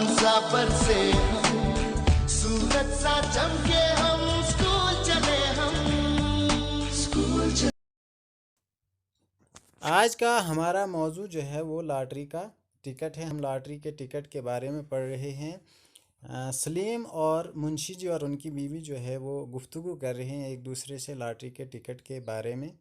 सा बरसे हम, सूरज सा चमके हम, स्कूल चले हम, स्कूल चले। आज का हमारा मौजू जो है वो लॉटरी का टिकट है। हम लॉटरी के टिकट के बारे में पढ़ रहे हैं। सलीम और मुंशी जी और उनकी बीवी जो है वो गुफ्तगू कर रहे हैं एक दूसरे से लॉटरी के टिकट के बारे में।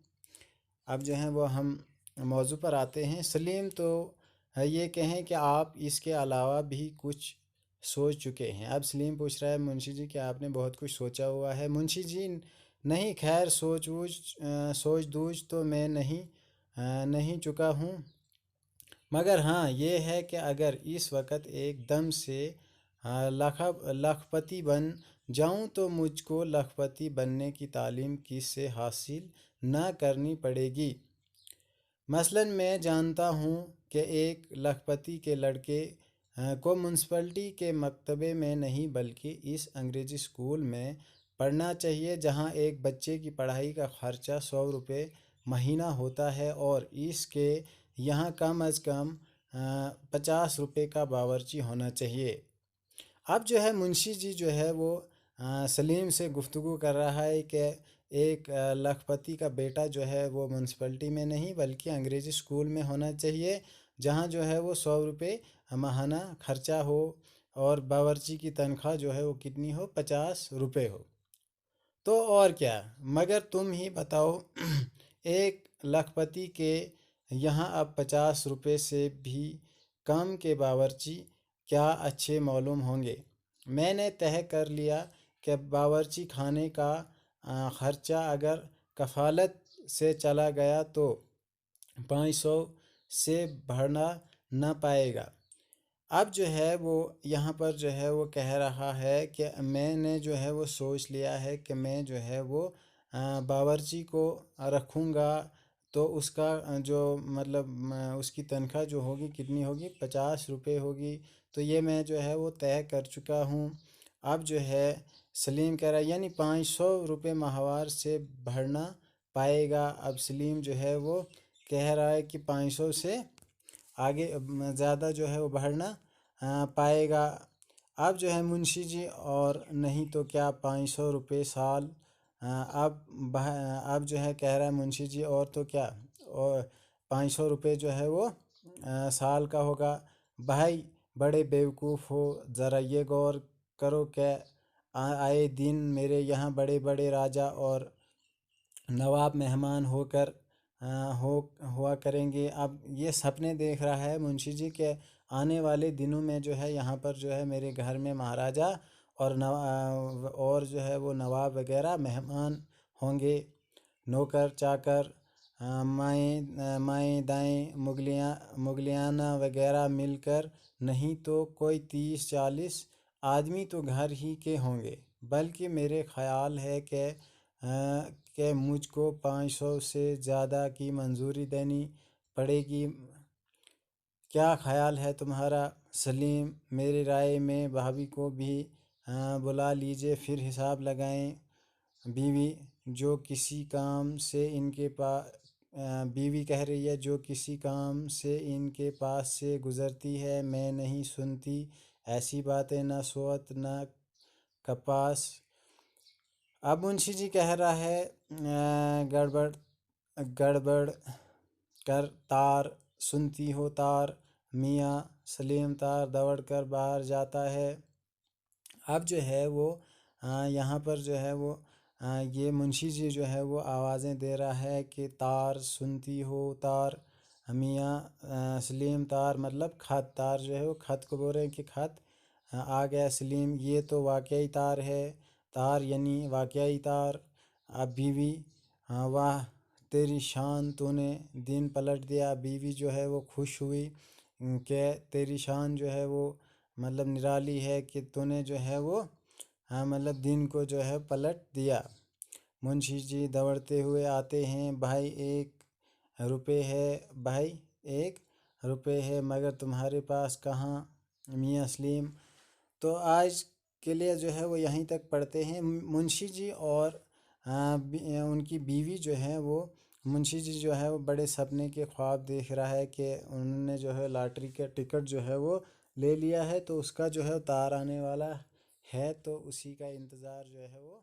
अब जो है वो हम मौजू पर आते हैं। सलीम तो ये कहें कि आप इसके अलावा भी कुछ सोच चुके हैं। अब सलीम पूछ रहा है मुंशी जी कि आपने बहुत कुछ सोचा हुआ है। मुंशी जी नहीं, खैर सोच बूझ तो मैं नहीं चुका हूँ, मगर हाँ ये है कि अगर इस वक्त एकदम से लखपति बन जाऊं तो मुझको लखपति बनने की तालीम किससे हासिल न करनी पड़ेगी। मसलन मैं जानता हूँ कि एक लखपति के लड़के को म्यूनसिपलिटी के मकतबे में नहीं बल्कि इस अंग्रेज़ी स्कूल में पढ़ना चाहिए, जहाँ एक बच्चे की पढ़ाई का ख़र्चा 100 रुपये महीना होता है और इसके यहाँ कम अज़ कम 50 रुपये का बावर्ची होना चाहिए। अब जो है मुंशी जी जो है वो सलीम से गुफ्तगू कर रहा है कि एक लखपति का बेटा जो है वो म्यूनसिपलिटी में नहीं बल्कि अंग्रेज़ी स्कूल में होना चाहिए, जहाँ जो है वो 100 रुपये माहाना खर्चा हो और बावर्ची की तनख्वाह जो है वो कितनी हो, 50 रुपये हो। तो और क्या, मगर तुम ही बताओ एक लखपति के यहाँ अब 50 रुपये से भी कम के बावर्ची क्या अच्छे मालूम होंगे। मैंने तय कर लिया कि बावर्ची खाने का ख़र्चा अगर कफ़ालत से चला गया तो 500 से बढ़ना न पाएगा। अब जो है वो यहाँ पर जो है वो कह रहा है कि मैंने जो है वो सोच लिया है कि मैं जो है वो बावर्ची को रखूँगा तो उसका जो मतलब उसकी तनख्वाह जो होगी कितनी होगी, 50 रुपये होगी। तो ये मैं जो है वो तय कर चुका हूँ। अब जो है सलीम कह रहा है यानी 500 रुपये माहवार से बढ़ना पाएगा। अब सलीम जो है वो कह रहा है कि 500 से आगे ज़्यादा जो है वो बढ़ना पाएगा। अब जो है मुंशी जी और नहीं तो क्या 500 रुपये साल। अब जो है कह रहा है मुंशी जी और तो क्या, और 500 रुपये जो है वो साल का होगा। भाई बड़े बेवकूफ़ हो, ज़रा ये गौर करो कि आए दिन मेरे यहाँ बड़े बड़े राजा और नवाब मेहमान होकर हुआ करेंगे। अब ये सपने देख रहा है मुंशी जी के आने वाले दिनों में जो है यहाँ पर जो है मेरे घर में महाराजा और जो है वो नवाब वगैरह मेहमान होंगे, नौकर चाकर माएँ दाएँ मुगलियाना वगैरह मिलकर, नहीं तो कोई 30-40 आदमी तो घर ही के होंगे। बल्कि मेरे ख़याल है कि मुझको 500 से ज़्यादा की मंजूरी देनी पड़ेगी। क्या ख़याल है तुम्हारा सलीम? मेरी राय में भाभी को भी बुला लीजिए, फिर हिसाब लगाएं। बीवी जो किसी काम से इनके पास बीवी कह रही है जो किसी काम से इनके पास से गुज़रती है मैं नहीं सुनती ऐसी बातें, न सोत न कपास। अब मुंशी जी कह रहा है गड़बड़ गड़बड़ कर तार सुनती हो तार। मियाँ सलीम तार दौड़ कर बाहर जाता है। अब जो है वो यहाँ पर जो है वो ये मुंशी जी जो है वो आवाज़ें दे रहा है कि तार सुनती हो तार। मियाँ सलीम तार मतलब खत, तार जो है वो खत को बोल रहे हैं कि खत आ गया सलीम, ये तो वाकई तार है, तार यानी वाकई तार। अब बीवी वाह तेरी शान, तूने दिन पलट दिया। बीवी जो है वो खुश हुई कि तेरी शान जो है वो मतलब निराली है कि तूने जो है वो मतलब दिन को जो है पलट दिया। मुंशी जी दौड़ते हुए आते हैं, भाई 1 रुपये है, भाई 1 रुपये है, मगर तुम्हारे पास कहाँ मियाँ सलीम। तो आज के लिए जो है वो यहीं तक पढ़ते हैं। मुंशी जी और उनकी बीवी जो है वो मुंशी जी जो है वो बड़े सपने के ख्वाब देख रहा है कि उन्होंने जो है लॉटरी का टिकट जो है वो لے لیا ہے تو اس کا جو ہے تار آنے والا ہے، تو اسی کا انتظار جو ہے وہ